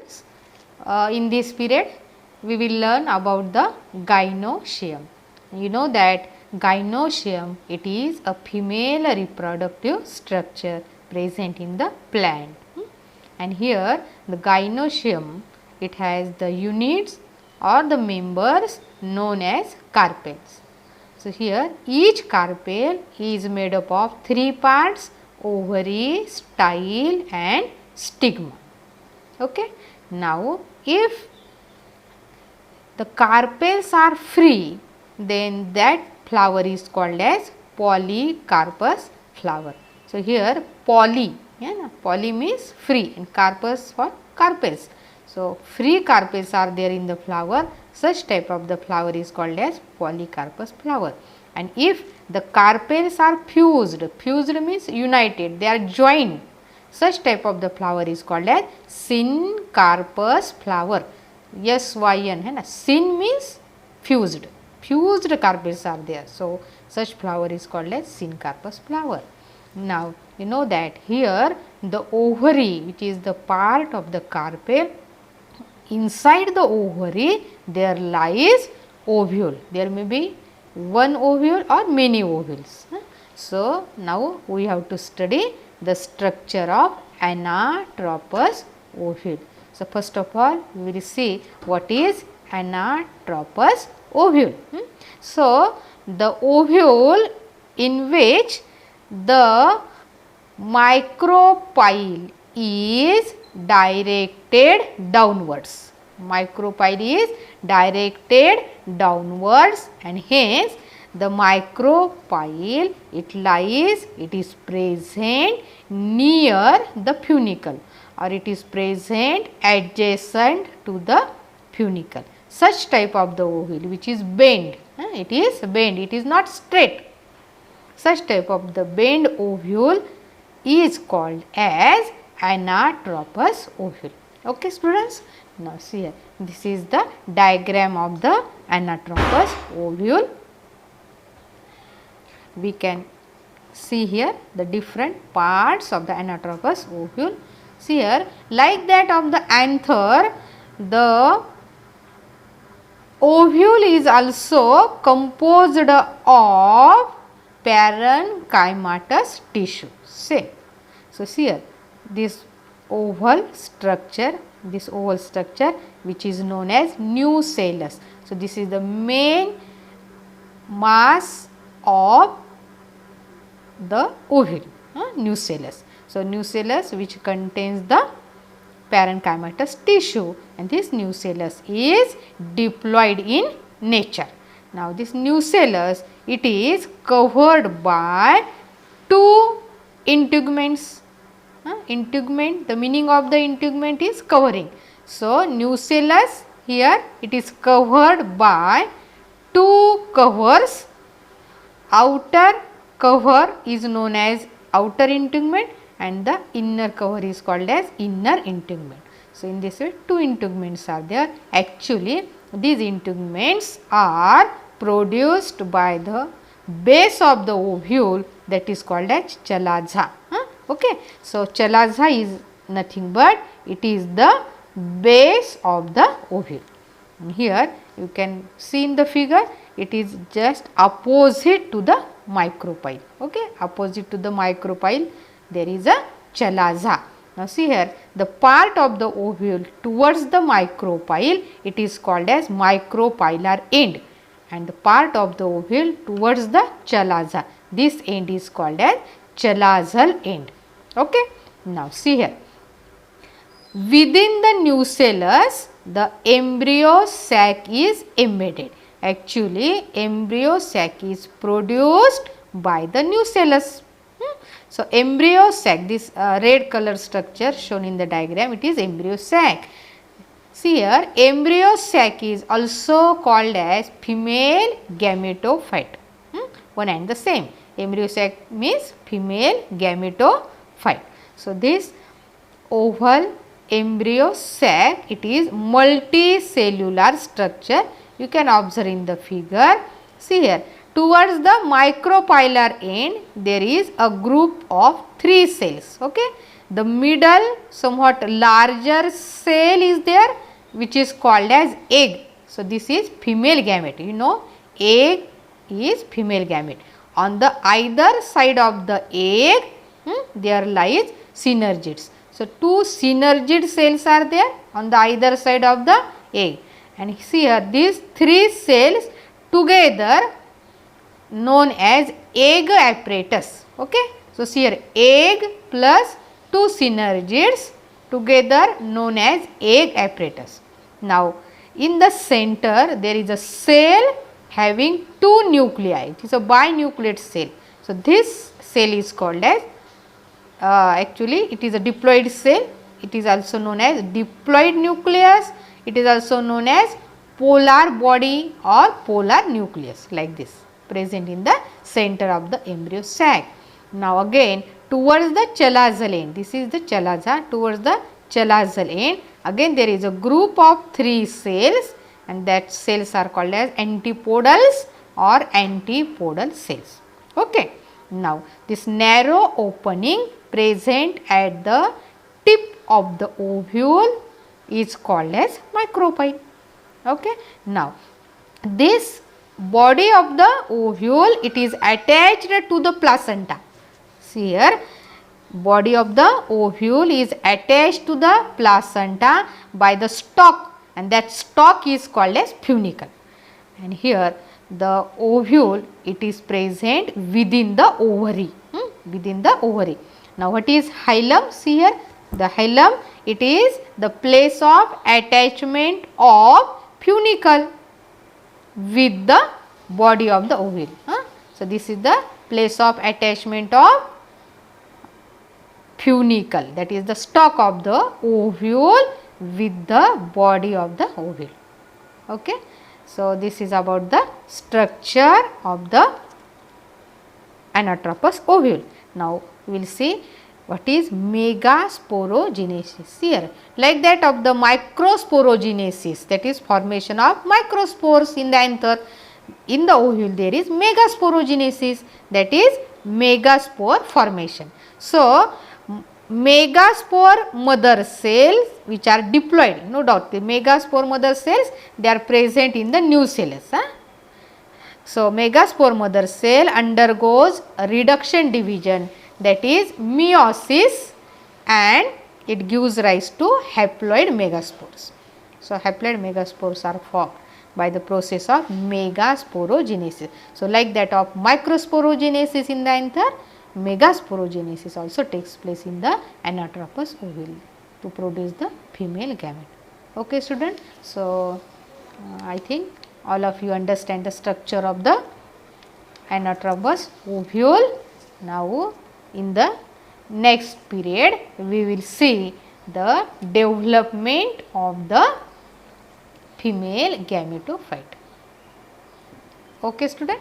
students, in this period we will learn about the gynoecium. You know that gynoecium, it is a female reproductive structure present in the plant. And here the gynoecium, it has the units or the members known as carpels. So, here each carpel is made up of 3 parts: ovary, style and stigma. Okay. Now, if the carpels are free, then that flower is called as polycarpous flower. So, here poly, poly means free and carpus for carpels. So, free carpels are there in the flower. Such type of the flower is called as polycarpous flower. And if the carpels are fused, fused means united, they are joined, such type of the flower is called as syncarpous flower. SYN, syn means fused, fused carpels are there. So, such flower is called as syncarpous flower. Now, you know that here the ovary, which is the part of the carpel, inside the ovary there lies ovule. There may be one ovule or many ovules. So, now we have to study the structure of anatropous ovule. So, first of all we will see what is anatropous ovule. So, the ovule in which the micropyle is directed downwards. Micropyle is directed downwards, and hence the micropyle, it is present near the funicle, or it is present adjacent to the funicle. Such type of the ovule which is bent, it is bent, it is not straight. Such type of the bent ovule is called as anatropous ovule. Okay, students. Now, see here, this is the diagram of the anatropous ovule. We can see here the different parts of the anatropous ovule. See here, like that of the anther, the ovule is also composed of parenchymatous tissue. Same. So, see here, this oval structure which is known as nucellus. So, this is the main mass of the ovule, nucellus. So, nucellus which contains the parenchymatous tissue, and this nucellus is diploid in nature. Now, this nucellus, it is covered by 2 integuments. Integument, the meaning of the integument is covering. So, nucellus here it is covered by 2 covers. Outer cover is known as outer integument and the inner cover is called as inner integument. So, in this way 2 integuments are there. Actually, these integuments are produced by the base of the ovule, that is called as chalaza. Okay. So, chalaza is nothing but it is the base of the ovule. And here you can see in the figure, it is just opposite to the micropyle. Okay. Opposite to the micropyle there is a chalaza. Now, see here, the part of the ovule towards the micropyle, it is called as micropylar end, and the part of the ovule towards the chalaza, this end is called as chalazal end. Okay. Now, see here, within the nucellus the embryo sac is embedded. Actually, embryo sac is produced by the nucellus. So, embryo sac, this red color structure shown in the diagram, it is embryo sac. See here, embryo sac is also called as female gametophyte. One and the same. Embryo sac means female gametophyte. So, this oval embryo sac, it is multicellular structure. You can observe in the figure. See here, towards the micropylar end there is a group of 3 cells. Okay. the middle somewhat larger cell is there, which is called as egg. So, this is female gamete. You know, egg is female gamete. On the either side of the egg, there lies synergids. So, two synergid cells are there on the either side of the egg, and here these three cells together known as egg apparatus. Okay. So, here egg plus two synergids together known as egg apparatus. Now, in the center there is a cell having two nuclei. It is a binucleate cell. So, this cell is called as actually it is a diploid cell. It is also known as diploid nucleus. It is also known as polar body or polar nucleus, like this, present in the center of the embryo sac. Now, again towards the chalazal end, this is the chalaza, towards the chalazal end, again there is a group of three cells, and that cells are called as antipodals or antipodal cells. Okay. Now, this narrow opening present at the tip of the ovule is called as micropyle. Okay. Now, this body of the ovule, it is attached to the placenta. See here, body of the ovule is attached to the placenta by the stalk, and that stalk is called as funicle. And here the ovule, it is present within the ovary, within the ovary. Now, what is hilum? See here, the hilum, it is the place of attachment of funicle with the body of the ovule. So, this is the place of attachment of funicle, that is the stalk of the ovule with the body of the ovule. Okay. So, this is about the structure of the anatropous ovule. Now, we will see what is megasporogenesis here, like that of the microsporogenesis, that is formation of microspores in the anther. In the ovule there is megasporogenesis, that is megaspore formation. So, megaspore mother cells which are diploid, no doubt the megaspore mother cells, they are present in the nucellus. So, megaspore mother cell undergoes a reduction division, that is meiosis, and it gives rise to haploid megaspores. So, haploid megaspores are formed by the process of megasporogenesis. So, like that of microsporogenesis in the anther, megasporogenesis also takes place in the anatropous ovule to produce the female gamete. Okay, student. So, I think all of you understand the structure of the anatropous ovule. Now, in the next period, we will see the development of the female gametophyte. Okay, student.